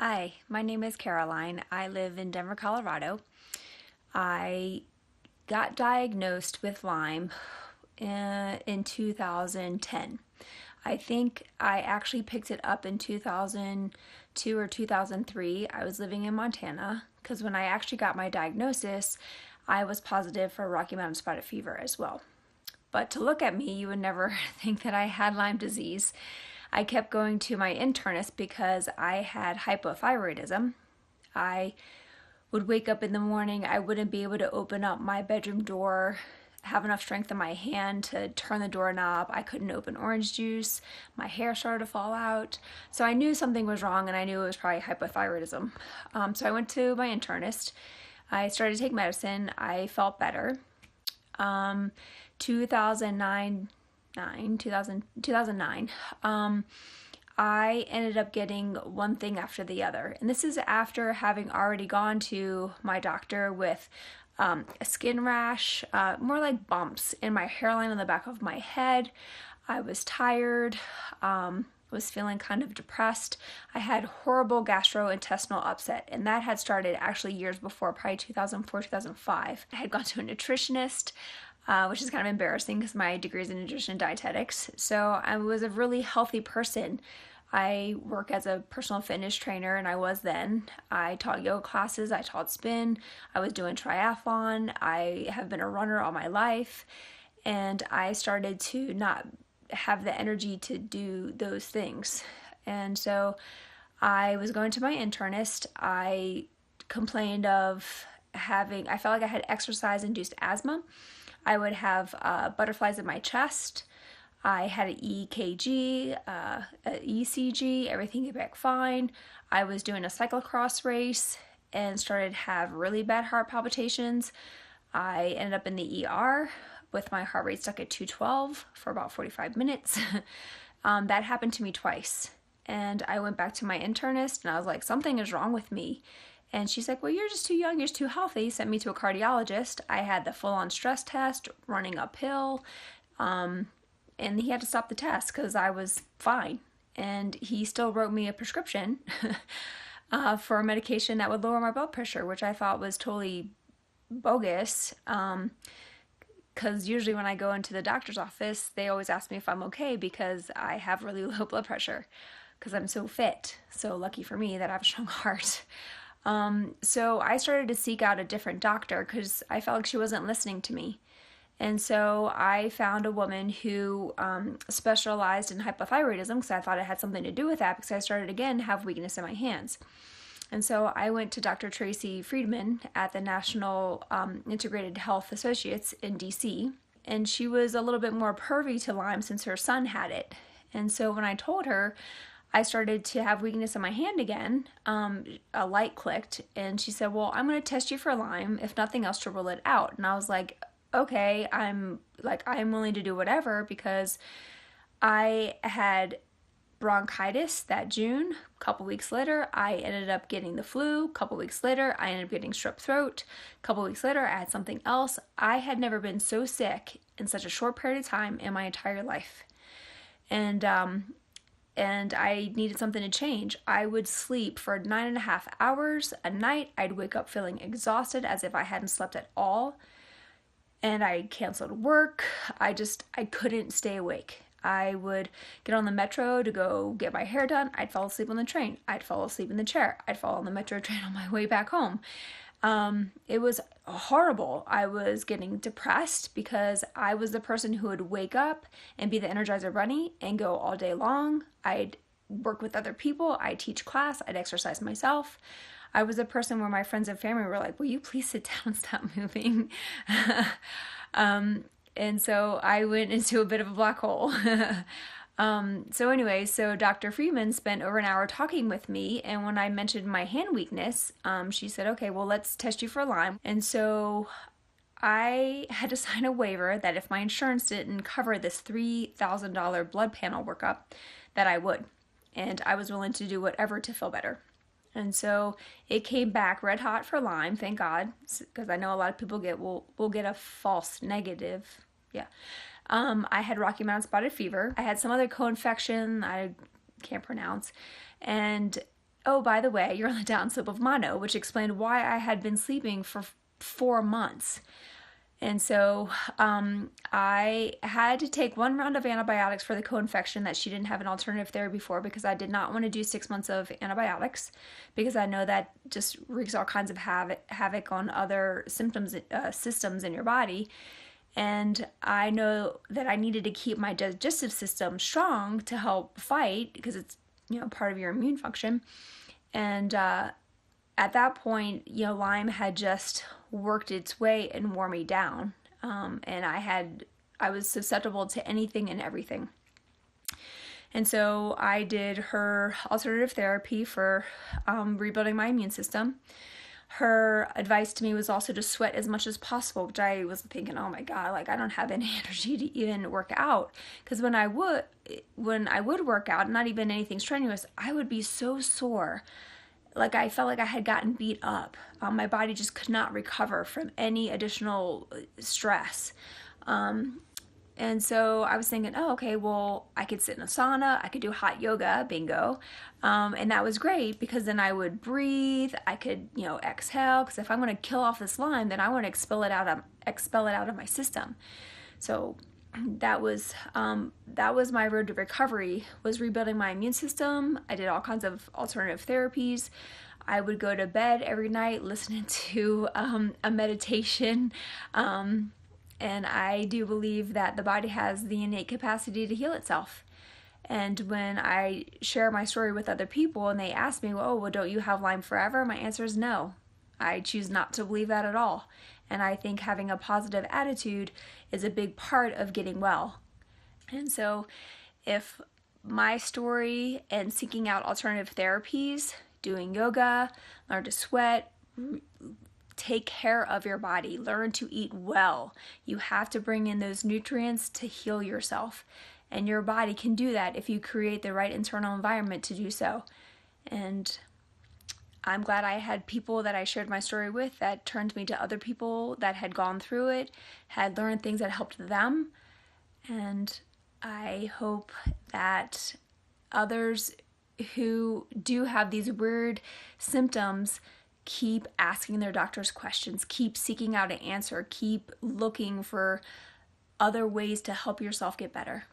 Hi, my name is Caroline. I live in Denver, Colorado. I got diagnosed with Lyme in 2010. I think I actually picked it up in 2002 or 2003. I was living in Montana because when I actually got my diagnosis, I was positive for Rocky Mountain spotted fever as well. But to look at me, you would never think that I had Lyme disease. I kept going to my internist because I had hypothyroidism. I would wake up in the morning, I wouldn't be able to open up my bedroom door, have enough strength in my hand to turn the doorknob. I couldn't open orange juice. My hair started to fall out. So I knew something was wrong, and I knew it was probably hypothyroidism. So I went to my internist. I started to take medicine. I felt better. 2009, I ended up getting one thing after the other. And this is after having already gone to my doctor with a skin rash, more like bumps in my hairline on the back of my head. I was tired, was feeling kind of depressed. I had horrible gastrointestinal upset, and that had started actually years before, probably 2004, 2005. I had gone to a nutritionist, which is kind of embarrassing because my degree is in nutrition and dietetics. So I was a really healthy person. I work as a personal fitness trainer, and I was then. I taught yoga classes, I taught spin, I was doing triathlon, I have been a runner all my life, and I started to not have the energy to do those things. And so I was going to my internist. I complained of I felt like I had exercise-induced asthma. I would have butterflies in my chest. I had an EKG, an ECG, everything came back fine. I was doing a cyclocross race and started to have really bad heart palpitations. I ended up in the ER with my heart rate stuck at 212 for about 45 minutes. That happened to me twice. And I went back to my internist and I was like, something is wrong with me. And she's like, well, you're just too young, you're just too healthy. Sent me to a cardiologist. I had the full-on stress test, running uphill, and he had to stop the test because I was fine. And he still wrote me a prescription for a medication that would lower my blood pressure, which I thought was totally bogus. Because usually when I go into the doctor's office, they always ask me if I'm okay because I have really low blood pressure because I'm so fit. So lucky for me that I have a strong heart. So I started to seek out a different doctor because I felt like she wasn't listening to me. And so I found a woman who specialized in hypothyroidism because I thought it had something to do with that because I started again to have weakness in my hands. And so I went to Dr. Tracy Friedman at the National Integrated Health Associates in DC, and she was a little bit more pervy to Lyme since her son had it. And so when I told her I started to have weakness in my hand again, a light clicked, and she said, well, I'm going to test you for Lyme, if nothing else, to rule it out. And I was like, okay, I'm willing to do whatever, because I had bronchitis that June. A couple weeks later, I ended up getting the flu. A couple weeks later, I ended up getting strep throat. A couple weeks later, I had something else. I had never been so sick in such a short period of time in my entire life. And I needed something to change. I would sleep for 9.5 hours a night. I'd wake up feeling exhausted as if I hadn't slept at all. And I canceled work. I couldn't stay awake. I would get on the metro to go get my hair done. I'd fall asleep on the train. I'd fall asleep in the chair. I'd fall on the metro train on my way back home. It was horrible. I was getting depressed because I was the person who would wake up and be the Energizer Bunny and go all day long. I'd work with other people. I'd teach class. I'd exercise myself. I was a person where my friends and family were like, will you please sit down and stop moving? And so I went into a bit of a black hole. So Dr. Freeman spent over an hour talking with me, and when I mentioned my hand weakness, she said, okay, well, let's test you for Lyme. And so I had to sign a waiver that if my insurance didn't cover this $3,000 blood panel workup, that I would. And I was willing to do whatever to feel better. And so it came back red hot for Lyme, thank God, because I know a lot of people will get a false negative. Yeah. I had Rocky Mountain spotted fever. I had some other co-infection I can't pronounce. And oh, by the way, you're on the downslope of mono, which explained why I had been sleeping for 4 months. And so I had to take 1 round of antibiotics for the co-infection that she didn't have an alternative therapy for, because I did not want to do 6 months of antibiotics, because I know that just wreaks all kinds of havoc on other systems in your body. And I know that I needed to keep my digestive system strong to help fight, because it's, part of your immune function. And at that point, Lyme had just worked its way and wore me down. And I was susceptible to anything and everything. And so I did her alternative therapy for rebuilding my immune system. Her advice to me was also to sweat as much as possible, which I was thinking, oh my God, like I don't have any energy to even work out. Because when I would work out, not even anything strenuous, I would be so sore. Like I felt like I had gotten beat up. My body just could not recover from any additional stress. And so I was thinking, oh, okay, well, I could sit in a sauna, I could do hot yoga, bingo. And that was great, because then I would breathe, I could, exhale, because if I want to kill off this Lyme, then I want to expel it out of my system. So that was my road to recovery, was rebuilding my immune system. I did all kinds of alternative therapies. I would go to bed every night listening to a meditation. And I do believe that the body has the innate capacity to heal itself. And when I share my story with other people and they ask me, well, don't you have Lyme forever? My answer is no. I choose not to believe that at all. And I think having a positive attitude is a big part of getting well. And so if my story and seeking out alternative therapies, doing yoga, learn to sweat, take care of your body, learn to eat well. You have to bring in those nutrients to heal yourself. And your body can do that if you create the right internal environment to do so. And I'm glad I had people that I shared my story with that turned me to other people that had gone through it, had learned things that helped them. And I hope that others who do have these weird symptoms keep asking their doctors questions, keep seeking out an answer, keep looking for other ways to help yourself get better.